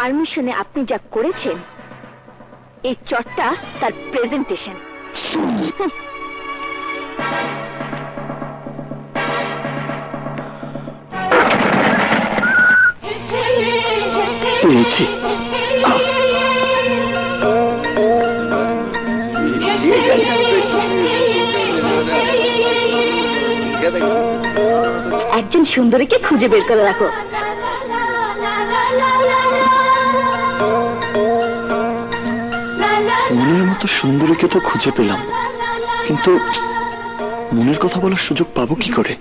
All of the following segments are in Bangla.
পারমিশনে আপনি যা করেছেন, এই চটটা তার প্রেজেন্টেশন। পেয়েছি। একজন সুন্দরীকে খুঁজে বের করে রাখো। মনের মতো সুন্দরীকে তো খুঁজে পেলাম, কিন্তু মনের কথা বলার সুযোগ পাবো কি করে?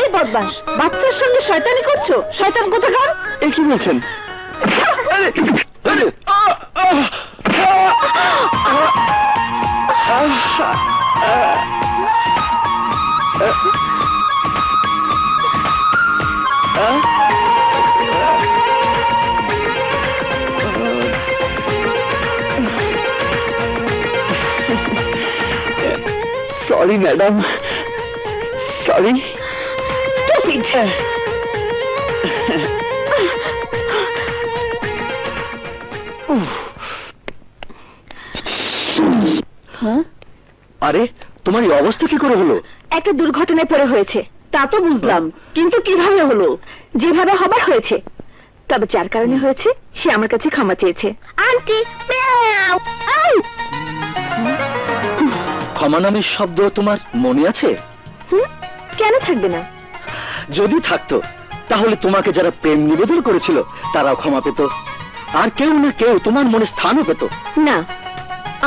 এই বদমাশ, বাচ্চার সঙ্গে শয়তানি করছো? শয়তান কোথাকার! এ কি বলছেন? Sorry madam, sorry. আরে তোমার এই অবস্থা কি করে হলো? একটা দুর্ঘটনায় পড়ে হয়েছে, তা তো বুঝলাম, কিন্তু কিভাবে হলো? যেভাবে হবার হয়েছে। তবে যার কারণে হয়েছে সে আমার কাছে ক্ষমা চেয়েছে। আন্টি, ক্ষমা নামের শব্দ তোমার মনে আছে? কেন থাকবে না? যদি থাকতো তাহলে তোমাকে যারা প্রেম নিবেদন করেছিল তারাও ক্ষমা পেত, আর কেউ না কেউ তোমার মনে স্থানও পেত। না,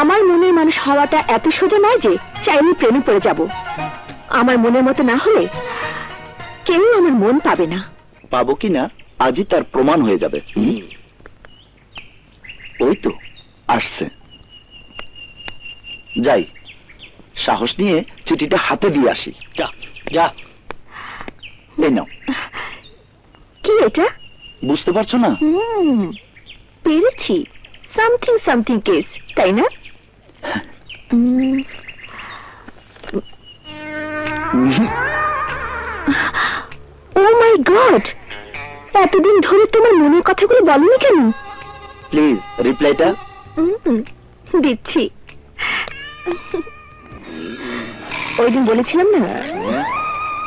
আমার মনের মানুষ হওয়াটা এত সোজা নয় যে চাইলে প্রেমে পড়ে যাব। আমার মনের মতো না হলে কেউ আমার মন পাবে না। পাবো কি না আজই তার প্রমাণ হয়ে যাবে। ওই তো আসছে। যাই, সাহস নিয়ে চিঠিটা হাতে দিয়ে আসি। যা যা। এই নাও। কি এটা? বুঝতে পারছো না? পেরেছি, সামথিং সামথিং কেস, তাই না? ও মাই গড, এতদিন ধরে তোমার মনের কথাগুলো বলনি কেন? প্লিজ রিপ্লাইটা। দিচ্ছি। ওই দিন বলেছিলাম না,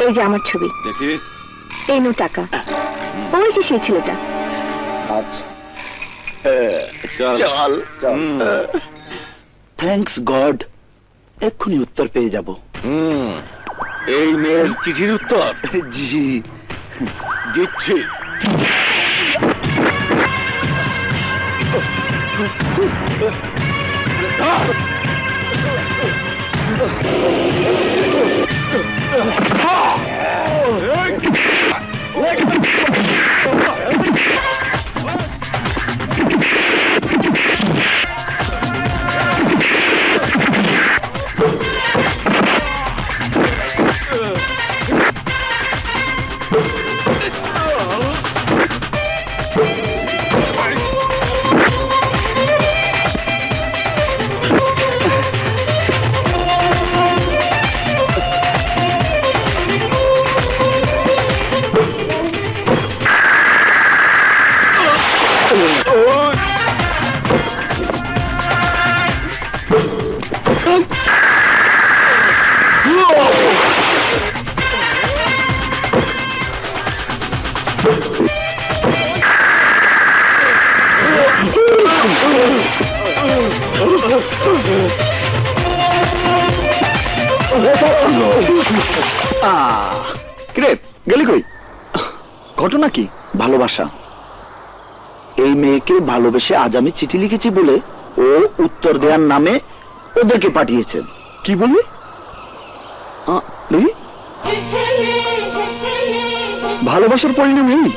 এই যে আমার ছবি, এই নো টাকা, ওই যে সেই ছেলেটা। চল। থ্যাঙ্কস গড, এক্ষুনি উত্তর পেয়ে যাব। এই মেয়ের চিঠির উত্তর? জি দিচ্ছি। কিরে গেলি কই? ঘটনা কি? ভালোবাসা। এই মেয়েকে ভালোবেসে আজ আমি চিঠি লিখেছি বলে ও উত্তর দেওয়ার নামে ওদেরকে পাঠিয়েছে। কি বলি? দেখি ভালোবাসার পরিণাম এই?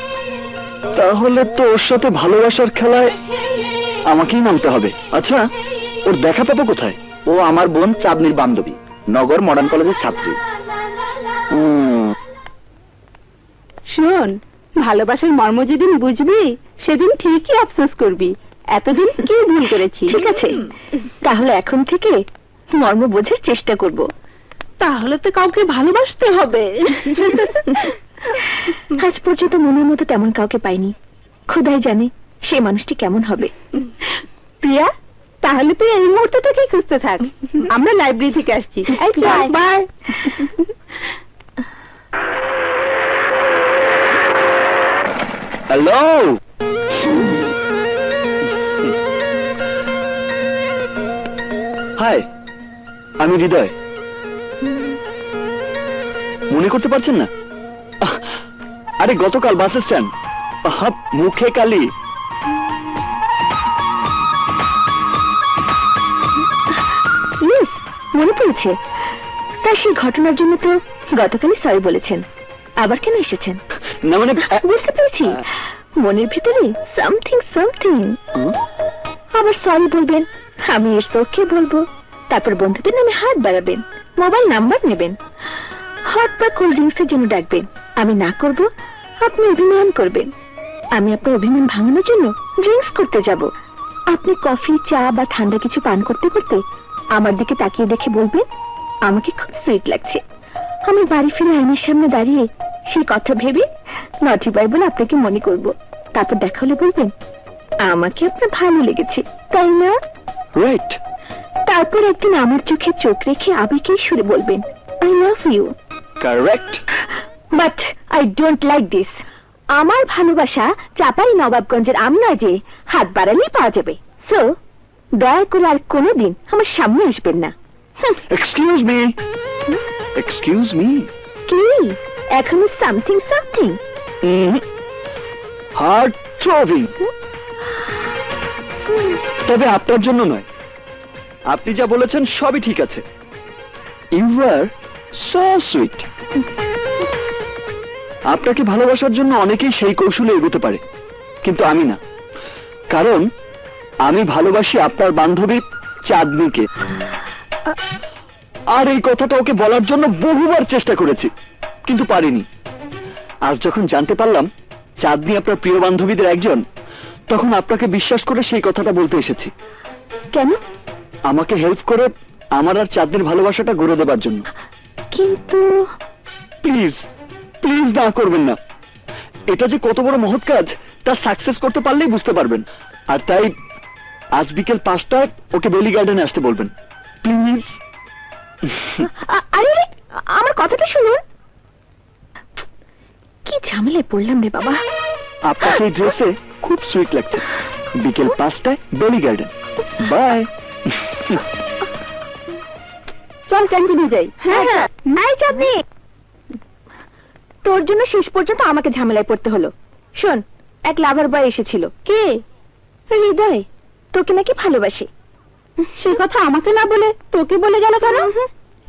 তাহলে তো ওর সাথে ভালোবাসার খেলায় আমাকেই নামতে হবে। আচ্ছা, ওর দেখা পাবো কোথায়? ও আমার বোন চাঁদনির বান্ধবী, নগর মডার্ন কলেজের ছাত্রী। শোন, ভালোবাসার মর্ম যেদিন বুঝবি সেদিন ঠিকই আফসোস করবি এতদিন কি ভুল করেছি। ঠিক আছে, তাহলে এখন থেকে মর্ম বোঝার চেষ্টা করব। তাহলে তো কাউকে ভালোবাসতে হবে। আজ পর্যন্ত মনের মতো তেমন কাউকে পাইনি। খোদাই জানে সে মানুষটি কেমন হবে। প্রিয়া, তাহলে তুই এই মুহূর্তে থেকেই খুঁজতে থাক। আমরা লাইব্রেরি থেকে আসছি। এই চল, বাই। হ্যালো, হাই, আমি হৃদয়। মনে করতে পারছেন না? আরে গতকাল বাস স্ট্যান্ড, মুখে কালি। মনে পড়েছে। তা সেই ঘটনার জন্য তো গতকালই সরি বলেছেন, আবার কেন এসেছেন? না মানে বুঝতে পেরেছি, মনের ভিতরে সামথিং সামথিং। আবার সরি বলবেন, আমি এর চোখে বলবো, তারপর বন্ধুদের নামে হাত বাড়াবেন, মোবাইল নাম্বার নেবেন, হট বা কোল্ড ড্রিঙ্কস এর জন্য ডাকবেন। আমি না করব, আপনি অভিমান করবেন। আমি আপনার অভিমান ভাঙানোর জন্য ড্রিঙ্কস করতে যাব। আপনি কফি, চা বা ঠান্ডা কিছু পান করতে করতে আমার দিকে তাকিয়ে দেখে বলবেন, আমাকে খুব সুইট লাগছে। আমি বাড়ি ফিরে আয়নার সামনে দাঁড়িয়ে সেই কথা ভেবে নটি বাই বলে আপনাকে মনে করব। তারপর দেখা হলে বলবেন, আমাকে আপনার ভালো লেগেছে, তাই না? রাইট। তারপর একদিন আমার চোখে চোখ রেখে আবেগের সুরে বলবেন, I love you. Correct. But I don't like this. আমার ভালোবাসা চাপাই নবাবগঞ্জের আমনা যে হাত বাড়ালেই পাওয়া যাবে। সো দয়া করে আর কোনোদিন আমার সামনে আসবেন না। Excuse me, excuse me. কি এখনো সামথিং সামথিং? হার্ট থ্রোবিং। তবে আপনার জন্য নয়, আপনি যা বলেছেন সবই ঠিক আছে। You are so sweet. আপনাকে ভালোবাসার জন্য অনেকেই সেই কৌশলে এগোতে পারে, কিন্তু আমি না। কারণ আমি ভালোবাসি আপনার বান্ধবী চাঁদনিকে। আর এই কথাটা ওকে বলার জন্য বহুবার চেষ্টা করেছি, কিন্তু পারিনি। আজ যখন জানতে পারলাম চাঁদনি আপনার প্রিয় বান্ধবীদের একজন, তখন আপনাকে বিশ্বাস করে সেই কথাটা বলতে এসেছি। কেন? আমাকে হেল্প করে আমার আর চাঁদনির ভালোবাসাটা গড়ে দেবার জন্য। কিন্তু প্লিজ, প্লিজ না করবেন না। এটা যে কত বড় মহৎ কাজ তা সাকসেস করতে পারলেই বুঝতে পারবেন। আর তাই আজ বিকেল 5টায় ওকে বেলি গার্ডেনে আসতে বলবেন, প্লিজ। আরে আমার কথাটা শুনুন। কি ঝামেলায় পড়লাম রে বাবা। আপনাকে এই ড্রেসে খুব সুইট লাগছে। বিকেল 5টায় বেলি গার্ডেন। বাই। চল ক্যান্টিনে যাই। হ্যাঁ হ্যাঁ, নাই চাঁদনি, তোর জন্য শেষ পর্যন্ত আমাকে ঝামেলায় পড়তে হলো। শোন, এক লাভার বয় এসেছিল। কে? হৃদয়। তোকে নাকি ভালোবাসে। সে কথা আমাকে না বলে তোকে বলে গেল কেন?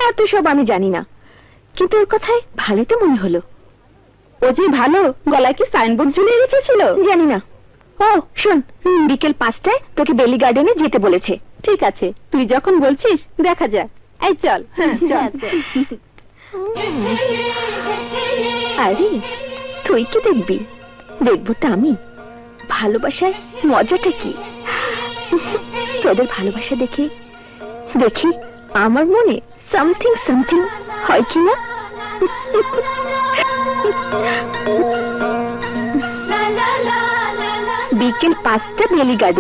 এত সব আমি জানি না, কিন্তু ওর কথায় ভালোই তো মনে হলো। ও যে ভালো, গলায় কি সাইনবোর্ড ঝুলিয়ে রেখেছিল? জানি না। ও শোন, বিকেল 5টায় তোকে বেলি গার্ডেনে যেতে বলেছে। ঠিক আছে, তুই যখন বলছিস দেখা যাক। এই চল। আরে তুই কি দেখবি? দেখবো তো আমি। ভালোবাসার মজাটা কি তোদের ভালোবাসা দেখে দেখি আমার মনে সামথিং সামথিং হয় কিনা। বিকেল 5টা বেলি গার্ডেন।